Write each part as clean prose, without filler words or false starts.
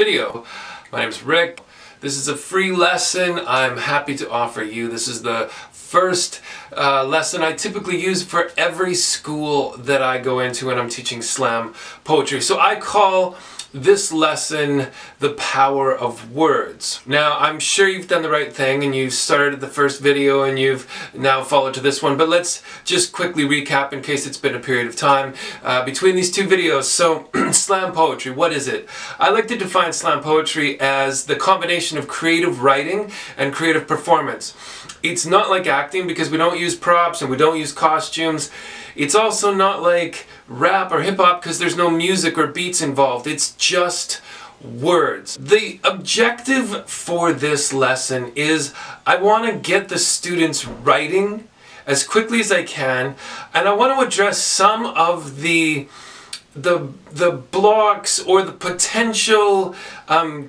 video. My name is Rick. This is a free lesson I'm happy to offer you. This is the first lesson I typically use for every school that I go into when I'm teaching slam poetry. So I call this lesson the power of words. Now, I'm sure you've done the right thing and you've started the first video and you've now followed to this one, but let's just quickly recap in case it's been a period of time between these two videos. So, slam poetry, what is it? I like to define slam poetry as the combination of creative writing and creative performance. It's not like acting because we don't use props and we don't use costumes. It's also not like rap or hip-hop because there's no music or beats involved. It's just words. The objective for this lesson is I want to get the students writing as quickly as I can, and I want to address some of the blocks or the potential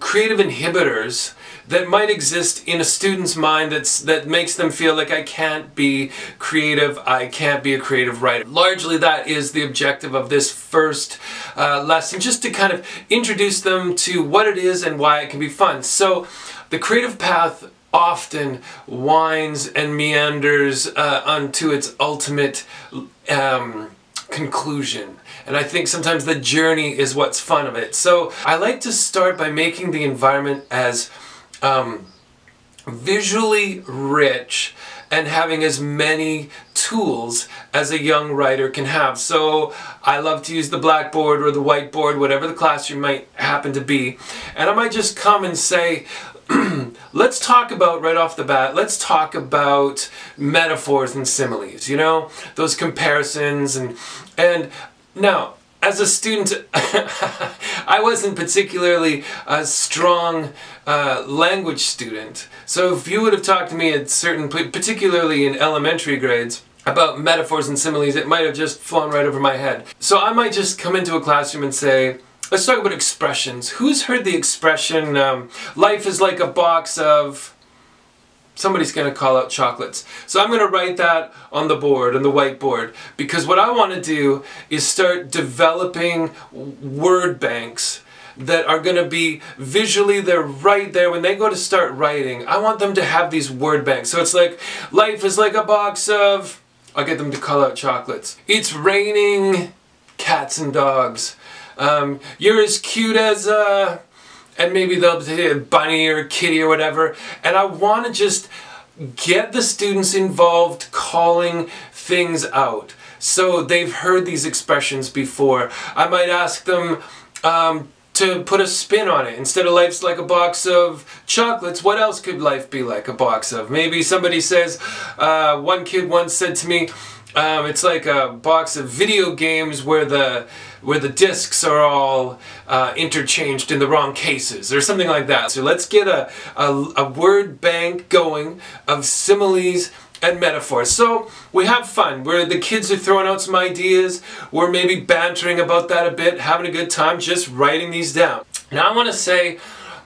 creative inhibitors that might exist in a student's mind that makes them feel like I can't be creative, I can't be a creative writer. Largely that is the objective of this first lesson, just to kind of introduce them to what it is and why it can be fun. So the creative path often winds and meanders unto its ultimate conclusion. And I think sometimes the journey is what's fun of it. So I like to start by making the environment as visually rich and having as many tools as a young writer can have. So I love to use the blackboard or the whiteboard, whatever the classroom might happen to be. And I might just come and say, let's talk about, right off the bat, let's talk about metaphors and similes, you know, those comparisons and now, as a student, I wasn't particularly a strong language student. So if you would have talked to me at particularly in elementary grades, about metaphors and similes, it might have just flown right over my head. So I might just come into a classroom and say, let's talk about expressions. Who's heard the expression, life is like a box of... Somebody's going to call out chocolates. So I'm going to write that on the board, on the whiteboard, because what I want to do is start developing word banks that are going to be visually, they're right there. When they go to start writing, I want them to have these word banks. So it's like, life is like a box of... I'll get them to call out chocolates. It's raining cats and dogs. You're as cute as a... And maybe they'll say a bunny or a kitty or whatever. And I want to just get the students involved calling things out. So they've heard these expressions before. I might ask them to put a spin on it. Instead of life's like a box of chocolates, what else could life be like a box of? Maybe somebody says, one kid once said to me, it's like a box of video games where the discs are all interchanged in the wrong cases, or something like that. So let's get a word bank going of similes and metaphors. So we have fun, where the kids are throwing out some ideas, we're maybe bantering about that a bit, having a good time, just writing these down. Now I want to say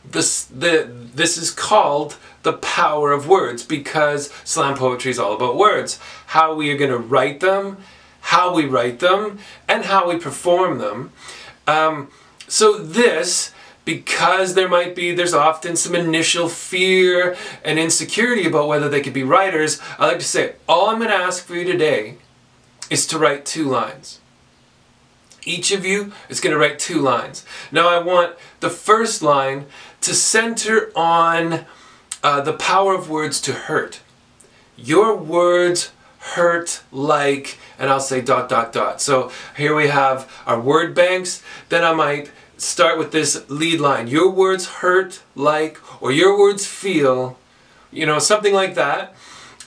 this is called the power of words, because slam poetry is all about words. How we are going to write them, how we write them, and how we perform them. So this, because there's often some initial fear and insecurity about whether they could be writers, I like to say, all I'm going to ask for you today is to write 2 lines. Each of you is going to write 2 lines. Now I want the first line to center on the power of words to hurt. Your words hurt like, and I'll say ... So here we have our word banks. Then I might start with this lead line. Your words hurt like, or your words feel, you know, something like that.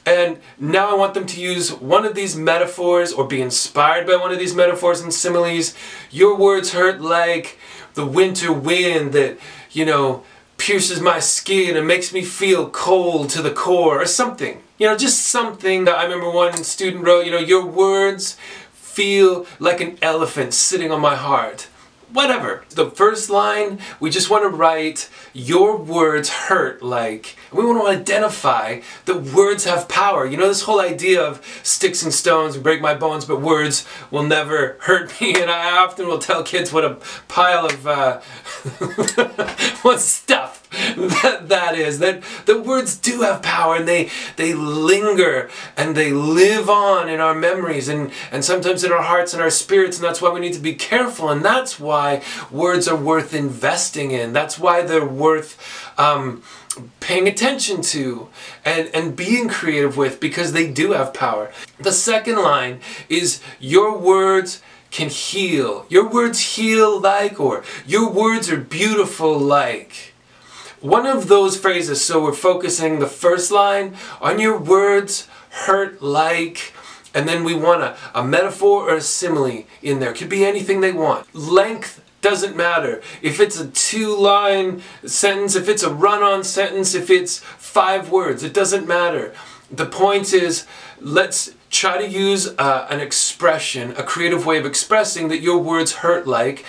And now I want them to use one of these metaphors or be inspired by one of these metaphors and similes. Your words hurt like the winter wind that, you know, pierces my skin and makes me feel cold to the core, or something. You know, just something that I remember one student wrote, you know, your words feel like an elephant sitting on my heart. whatever. The first line, we just want to write, your words hurt like, we want to identify that words have power. You know, this whole idea of sticks and stones break my bones, but words will never hurt me. And I often will tell kids what a pile of what stuff that is. That the words do have power, and they linger and they live on in our memories and sometimes in our hearts and our spirits, and that's why we need to be careful, and that's why words are worth investing in. That's why they're worth paying attention to and being creative with, because they do have power. The second line is, your words can heal. Your words heal like, or your words are beautiful like. One of those phrases, so we're focusing the first line on your words hurt like, and then we want a metaphor or a simile in there. It could be anything they want. Length doesn't matter. If it's a 2-line sentence, if it's a run-on sentence, if it's 5 words, it doesn't matter. The point is, let's try to use an expression, a creative way of expressing that your words hurt like.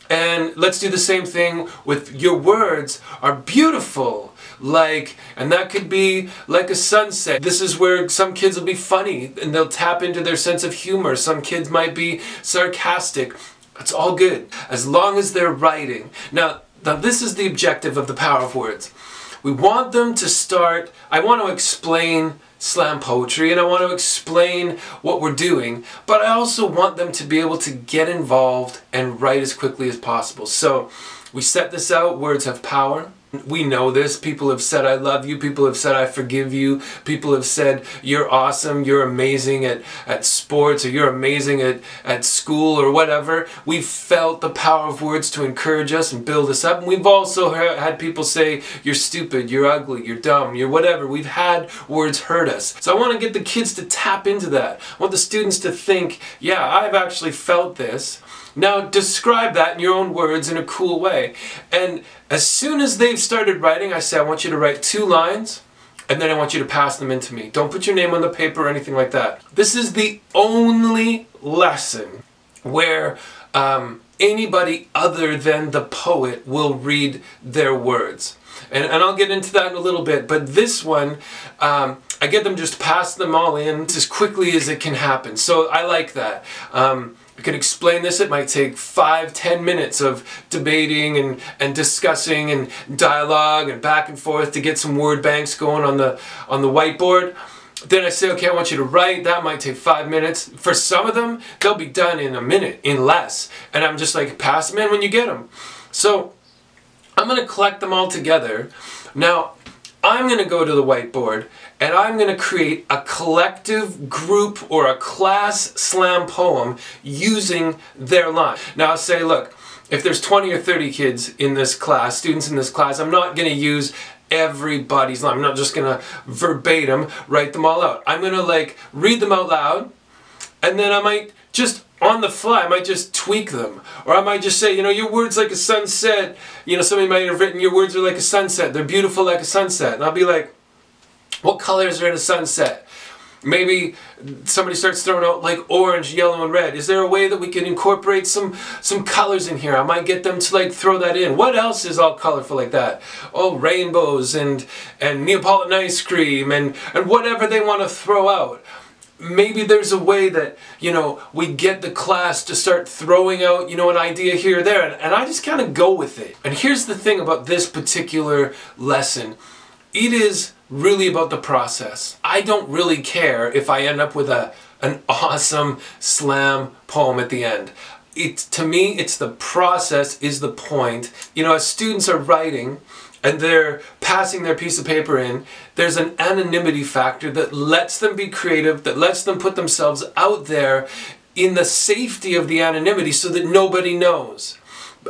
And let's do the same thing with your words are beautiful like, and that could be like a sunset. This is where some kids will be funny and they'll tap into their sense of humor. Some kids might be sarcastic. It's all good as long as they're writing. Now this is the objective of the power of words. We want them to start, I want to explain slam poetry and I want to explain what we're doing, but I also want them to be able to get involved and write as quickly as possible. So we set this out, words have power. We know this. People have said I love you, people have said I forgive you, people have said you're awesome, you're amazing at sports, or you're amazing at school, or whatever. We've felt the power of words to encourage us and build us up, and we've also had people say you're stupid, you're ugly, you're dumb, you're whatever. We've had words hurt us. So I want to get the kids to tap into that. I want the students to think, yeah, I've actually felt this. Now describe that in your own words in a cool way. And as soon as they've started writing, I say, I want you to write 2 lines, and then I want you to pass them in to me. Don't put your name on the paper or anything like that. This is the only lesson where anybody other than the poet will read their words. And I'll get into that in a little bit, but this one, I get them just pass them all in as quickly as it can happen. So I like that. I can explain this. It might take 5-10 minutes of debating and discussing and dialogue and back and forth to get some word banks going on the whiteboard. Then I say, okay, I want you to write. That might take 5 minutes. For some of them, they'll be done in a minute, in less. And I'm just like, pass them in when you get them. So I'm going to collect them all together. Now, I'm going to go to the whiteboard and I'm going to create a collective group or a class slam poem using their line. Now I'll say, look, if there's 20 or 30 kids in this class, students in this class, I'm not going to use everybody's line. I'm not just going to verbatim write them all out. I'm going to like read them out loud, and then I might just on the fly, I might just tweak them. Or I might just say, you know, your words like a sunset. You know, somebody might have written, your words are like a sunset. They're beautiful like a sunset. And I'll be like, what colors are in a sunset? Maybe somebody starts throwing out like orange, yellow, and red. Is there a way that we can incorporate some colors in here? I might get them to like throw that in. What else is all colorful like that? Oh, rainbows and Neapolitan ice cream and whatever they want to throw out. Maybe there's a way that, you know, we get the class to start throwing out, you know, an idea here or there, and I just kind of go with it. And here's the thing about this particular lesson. It is really about the process. I don't really care if I end up with an awesome slam poem at the end. To me, it's the process is the point. You know, as students are writing, and they're passing their piece of paper in, there's an anonymity factor that lets them be creative, that lets them put themselves out there in the safety of the anonymity so that nobody knows.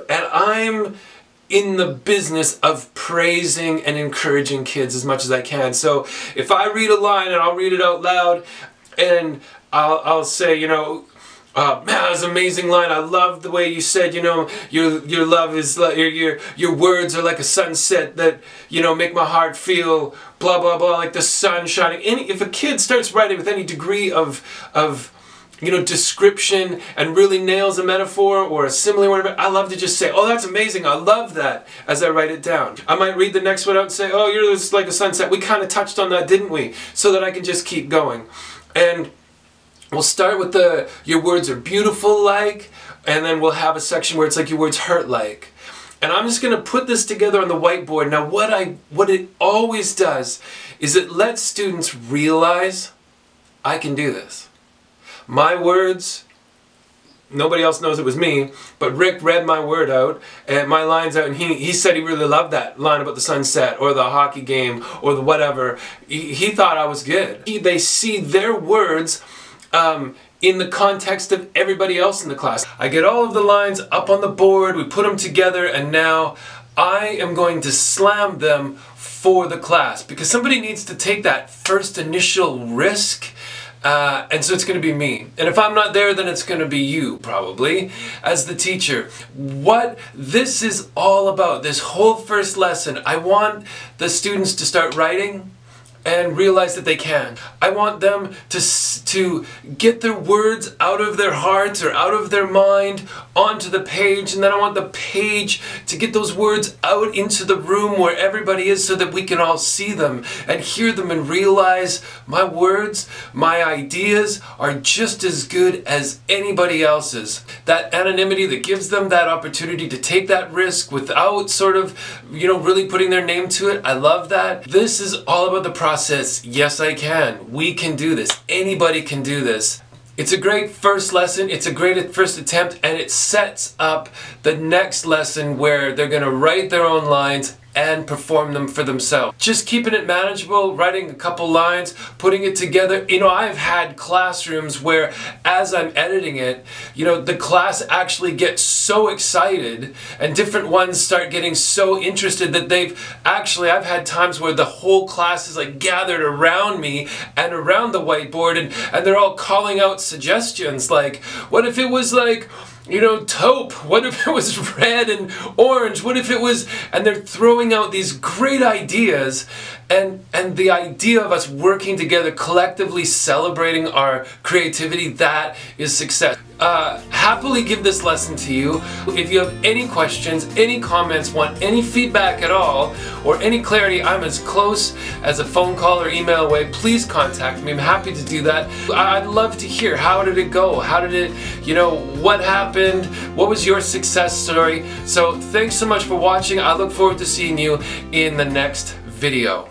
And I'm in the business of praising and encouraging kids as much as I can. So if I read a line and I'll read it out loud and I'll say, you know, man, that was an amazing line. I love the way you said, you know, your love is like, your words are like a sunset that, you know, make my heart feel blah, blah, blah, like the sun shining. If a kid starts writing with any degree of description and really nails a metaphor or a simile or whatever, I love to just say, oh, that's amazing, I love that, as I write it down. I might read the next one out and say, oh, you're just like a sunset. We kind of touched on that, didn't we? So that I can just keep going. And we'll start with your words are beautiful like, and then we'll have a section where it's like your words hurt like. And I'm just going to put this together on the whiteboard. Now what it always does is it lets students realize I can do this. My words, nobody else knows it was me, but Rick read my word out, and my lines out, and he said he really loved that line about the sunset, or the hockey game, or the whatever. He thought I was good. They see their words in the context of everybody else in the class. I get all of the lines up on the board, we put them together, and now I am going to slam them for the class, because somebody needs to take that first initial risk. And so it's going to be me. And if I'm not there, then it's going to be you, probably, as the teacher. What this is all about, this whole first lesson, I want the students to start writing and realize that they can. I want them to get their words out of their hearts or out of their mind onto the page, and then I want the page to get those words out into the room where everybody is so that we can all see them and hear them and realize my words, my ideas are just as good as anybody else's. That anonymity that gives them that opportunity to take that risk without sort of, really putting their name to it. I love that. This is all about the process. Yes, I can. We can do this. Anybody can do this. It's a great first lesson, it's a great first attempt, and it sets up the next lesson where they're going to write their own lines and perform them for themselves. Just keeping it manageable, writing a couple lines, putting it together. I've had classrooms where as I'm editing it, the class actually gets so excited and different ones start getting so interested that I've had times where the whole class is like gathered around me and around the whiteboard, and they're all calling out suggestions like, what if it was like, taupe? What if it was red and orange? What if it was... And they're throwing out these great ideas, and the idea of us working together, collectively celebrating our creativity, that is success. Happily give this lesson to you. If you have any questions, any comments, want any feedback at all, or any clarity, I'm as close as a phone call or email away. Please contact me. I'm happy to do that. I'd love to hear, how did it go? How did it, what happened? What was your success story? So thanks so much for watching. I look forward to seeing you in the next video.